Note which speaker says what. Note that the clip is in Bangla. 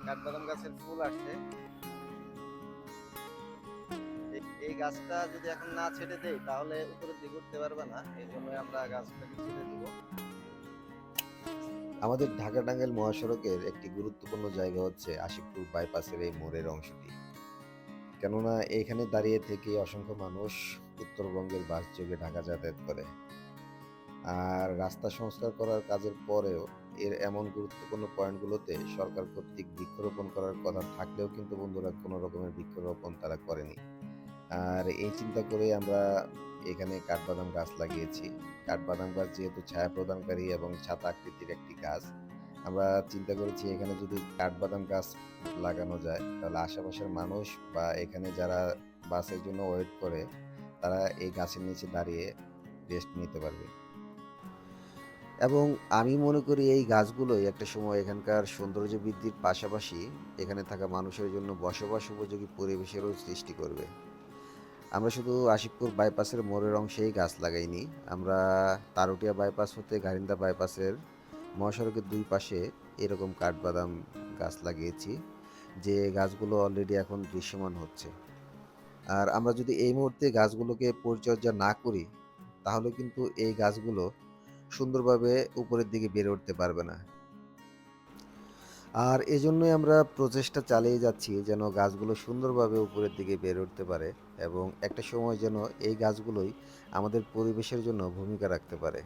Speaker 1: কাঠবাদাম গাছের ফুল আসছে। এই গাছটা যদি এখন না ছেড়ে দেই তাহলে উপরের দিকে উঠতে পারবে না, এই জন্য আমরা গাছটাকে ছেড়ে দিব।
Speaker 2: আমাদের ঢাকা-টাঙ্গাইল মহাসড়কের একটি গুরুত্বপূর্ণ জায়গা হচ্ছে আশিকপুর বাইপাসের এই মোড়ের অংশটি। কেননা এইখানে দাঁড়িয়ে থেকে অসংখ্য মানুষ উত্তরবঙ্গের বাস যোগে ঢাকা যাতায়াত করে। আর রাস্তা সংস্কার করার কাজের পরেও এর এমন গুরুত্বপূর্ণ পয়েন্টগুলোতে সরকার কর্তৃক বৃক্ষরোপণ করার কথা থাকলেও কিন্তু বন্ধুরা কোনো রকমের বৃক্ষরোপণ তারা করেনি। আর এই চিন্তা করে আমরা এখানে কাঠবাদাম গাছ লাগিয়েছি। কাঠবাদাম গাছ যেহেতু ছায়া প্রদানকারী এবং ছাতা আকৃতির একটি গাছ, আমরা চিন্তা করেছি এখানে যদি কাঠবাদাম গাছ লাগানো যায় তাহলে আশেপাশের মানুষ বা এখানে যারা বাসের জন্য ওয়েট করে তারা এই গাছের নিচে দাঁড়িয়ে রেস্ট নিতে পারবে। এবং আমি মনে করি এই গাছগুলোই একটা সময় এখানকার সৌন্দর্য বৃদ্ধির পাশাপাশি এখানে থাকা মানুষের জন্য বসবাস উপযোগী পরিবেশেরও সৃষ্টি করবে। আমরা শুধু আশিকপুর বাইপাসের মোড়ের অংশেই গাছ লাগাইনি, আমরা তারুটিয়া বাইপাস হতে গারিন্দা বাইপাসের মহাসড়কের দুই পাশে এরকম কাঠবাদাম গাছ লাগিয়েছি, যে গাছগুলো অলরেডি এখন দৃশ্যমান হচ্ছে। আর আমরা যদি এই মুহূর্তে গাছগুলোকে পরিচর্যা না করি তাহলে কিন্তু এই গাছগুলো সুন্দরভাবে উপরের দিকে বেড়ে উঠতে পারবে না। আর এজন্যই আমরা প্রচেষ্টা চালিয়ে যাচ্ছি যেন গাছগুলো সুন্দরভাবে উপরের দিকে বেড়ে উঠতে পারে এবং একটা সময় যেন এই গাছগুলোই আমাদের পরিবেশের জন্য ভূমিকা রাখতে পারে।